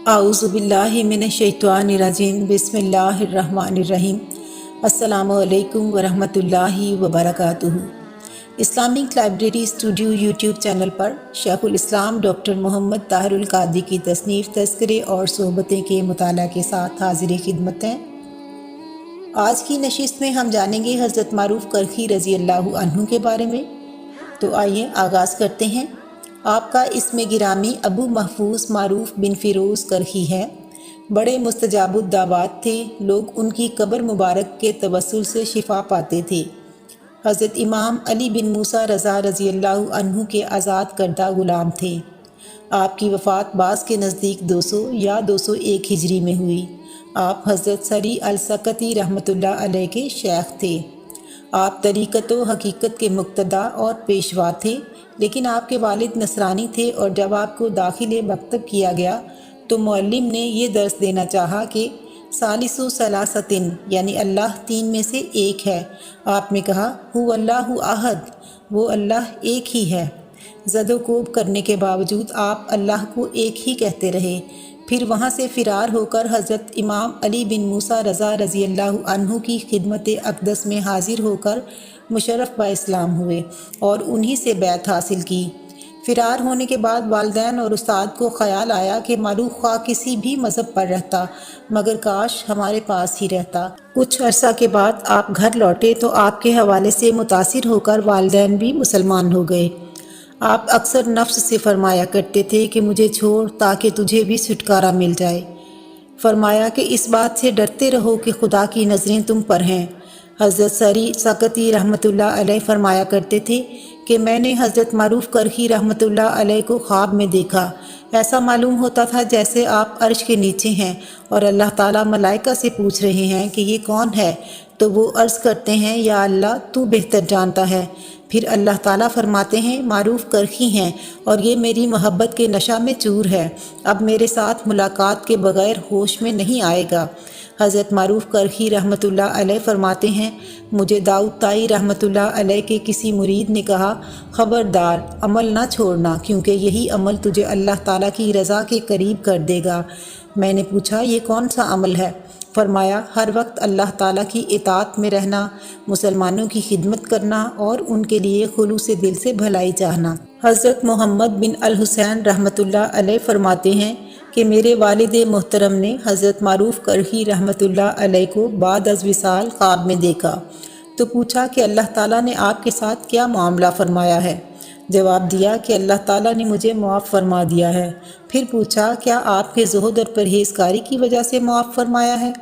आऊज़ुबिल्लाहि मिनश्शैतानिर्रजीम बिस्मिल्लाहिर्रहमानिर्रहीम। अस्सलामु अलैकुम वरहमतुल्लाहि वबरकातुहू। Islamic library studio YouTube channel पर शेखुल इस्लाम डॉक्टर मोहम्मद ताहिरुल कादी की तसनीफ़ तज़किरे और सोहबतें के मुताला के साथ हाज़िर खिदमत हैं। आज की नशिस्त में हम जानेंगे हज़रत मारूफ़ करखी रज़ी अल्लाहु अन्हु के बारे में। तो आइए आगाज़ करते हैं। आपका इसमें गिरामी अबू महफूज मारूफ़ बिन फ़िरोज़ करखी है। बड़े मुस्तजाबुद दावात थे। लोग उनकी कब्र मुबारक के तवस्सुल से शिफा पाते थे। हज़रत इमाम अली बिन मूसा रज़ा रज़ी अल्लाहु अन्हु के आज़ाद करदा ग़ुलाम थे। आपकी वफ़ात बास के नज़दीक 200 या 201 हिजरी में हुई। आप हज़रत सरी अल-सकती रहमतुल्लाह अलैह के शेख थे। आप तरीक़त व हकीकत के मुक्तदा और पेशवा थे, लेकिन आपके वालिद नसरानी थे और जब आपको दाखिले मकतब किया गया तो मुअल्लिम ने ये दर्स देना चाहा कि सालिसु सलासतिन यानी अल्लाह तीन में से एक है। आपने कहा हु अल्लाहु अहद, वो अल्लाह एक ही है। ज़दोकोब करने के बावजूद आप अल्लाह को एक ही कहते रहे। फिर वहाँ से फ़िरार होकर हज़रत इमाम अली बिन मूसा रज़ा रज़ी अल्लाहु अन्हु की खिदमत अक़दस में हाज़िर होकर मुशर्रफ़ बा इस्लाम हुए और उन्हीं से बैत हासिल की। फ़िरार होने के बाद वालिदैन और उस्ताद को ख़याल आया कि मारूफ़ ख़्वाह किसी भी मज़हब पर रहता, मगर काश हमारे पास ही रहता। कुछ अरसा के बाद आप घर लौटे तो आपके हवाले से मुतासिर होकर वालिदैन भी मुसलमान हो गए। आप अक्सर नफ्स से फरमाया करते थे कि मुझे छोड़ ताकि तुझे भी छुटकारा मिल जाए। फरमाया कि इस बात से डरते रहो कि खुदा की नज़रें तुम पर हैं। हज़रत सरी सकती रहमतुल्लाह अलैह फरमाया करते थे कि मैंने हज़रत मारूफ़ करखी रहमतुल्लाह अलैह को ख्वाब में देखा। ऐसा मालूम होता था जैसे आप अर्श के नीचे हैं और अल्लाह ताला मलाइका से पूछ रहे हैं कि ये कौन है, तो वो अर्ज़ करते हैं या अल्लाह तू बेहतर जानता है। फिर अल्लाह ताला फरमाते हैं मारूफ़ करखी हैं और ये मेरी मोहब्बत के नशा में चूर है, अब मेरे साथ मुलाकात के बग़ैर होश में नहीं आएगा। हज़रत मारूफ़ करखी रहमतुल्लाह अलैह फरमाते हैं मुझे दाऊद ताई रहमतुल्लाह अलैह के किसी मुरीद ने कहा ख़बरदार अमल ना छोड़ना, क्योंकि यही अमल तुझे अल्लाह ताला की रज़ा के करीब कर देगा। मैंने पूछा ये कौन सा अमल है? फरमाया हर वक्त अल्लाह ताला की इताअत में रहना, मुसलमानों की खिदमत करना और उनके लिए खुलूस दिल से भलाई चाहना। हज़रत मोहम्मद बिन अल हुसैन रहमतुल्लाह अलैह फरमाते हैं कि मेरे वालिद मोहतरम ने हज़रत मारूफ़ करखी रहमतुल्लाह अलैह को बाद अज़ विसाल ख्वाब में देखा तो पूछा कि अल्लाह ताला ने आपके साथ क्या मामला फरमाया है? जवाब दिया कि अल्लाह ताला ने मुझे मुआफ़ फरमा दिया है। फिर पूछा क्या आपके ज़ुहद और परहेज़गारी की वजह से मुआफ़ फरमाया है?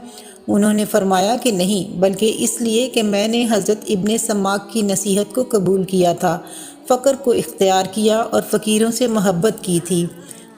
उन्होंने फरमाया कि नहीं, बल्कि इसलिए कि मैंने हज़रत इब्ने सम्माक की नसीहत को कबूल किया था, फ़क्र को इख्तियार किया और फ़कीरों से मोहब्बत की थी।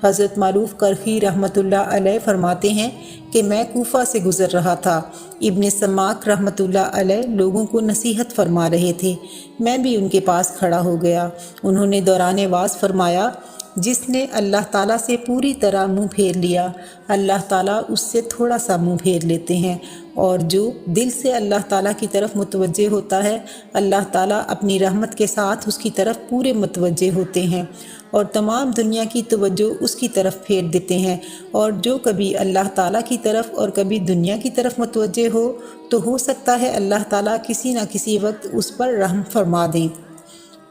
हज़रत मारूफ़ करखी रहमतुल्लाह अलैह फरमाते हैं कि मैं कूफ़ा से गुज़र रहा था। इब्ने सम्माक रहमतुल्लाह अलैह लोगों को नसीहत फरमा रहे थे। मैं भी उनके पास खड़ा हो गया। उन्होंने दौरान वाज़ फरमाया जिसने अल्लाह ताला से पूरी तरह मुँह फेर लिया, अल्लाह ताला उससे थोड़ा सा मुँह फेर लेते हैं, और जो दिल से अल्लाह ताला की तरफ मुतवज्जे होता है, अल्लाह ताला अपनी रहमत के साथ उसकी तरफ पूरे मुतवज्जे होते हैं और तमाम दुनिया की तवज्जो उसकी तरफ फेर देते हैं। और जो कभी अल्लाह ताला की तरफ और कभी दुनिया की तरफ मुतवज्जे हो तो हो सकता है अल्लाह ताला किसी न किसी वक्त उस पर रहम फरमा दें।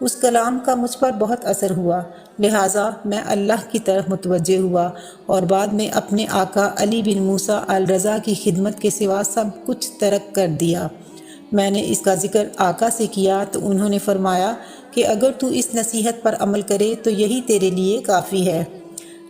उस कलाम का मुझ पर बहुत असर हुआ, लिहाजा मैं अल्लाह की तरफ मुतवज्जे हुआ और बाद में अपने आका अली बिन मूसा अल रज़ा की खिदमत के सिवा सब कुछ तर्क कर दिया। मैंने इसका ज़िक्र आका से किया तो उन्होंने फरमाया कि अगर तू इस नसीहत पर अमल करे तो यही तेरे लिए काफ़ी है।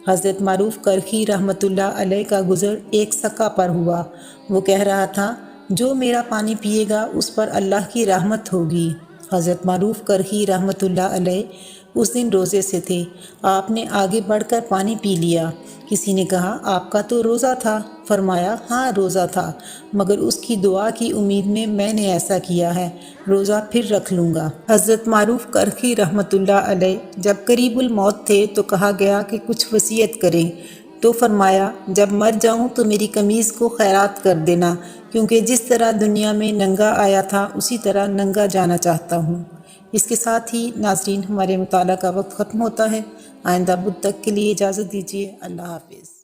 हज़रत मारूफ़ करखी रहमतुल्लाह अलैह का गुज़र एक सका पर हुआ। वो कह रहा था जो मेरा पानी पिएगा उस पर अल्लाह की रहमत होगी। हज़रत मारूफ़ करखी रहमतुल्लाह अलैह उस दिन रोज़े से थे। आपने आगे बढ़कर पानी पी लिया। किसी ने कहा आपका तो रोज़ा था? फरमाया हाँ रोज़ा था, मगर उसकी दुआ की उम्मीद में मैंने ऐसा किया है, रोज़ा फिर रख लूँगा। हज़रत मारूफ़ करखी रहमतुल्लाह अलैह जब करीबुल मौत थे तो कहा गया कि कुछ वसीयत करें, तो फरमाया जब मर जाऊं तो मेरी कमीज़ को खैरात कर देना, क्योंकि जिस तरह दुनिया में नंगा आया था उसी तरह नंगा जाना चाहता हूँ। इसके साथ ही नाज़रीन हमारे मुताला का वक्त ख़त्म होता है। आइंदा बुध तक के लिए इजाज़त दीजिए। अल्लाह हाफ़िज़।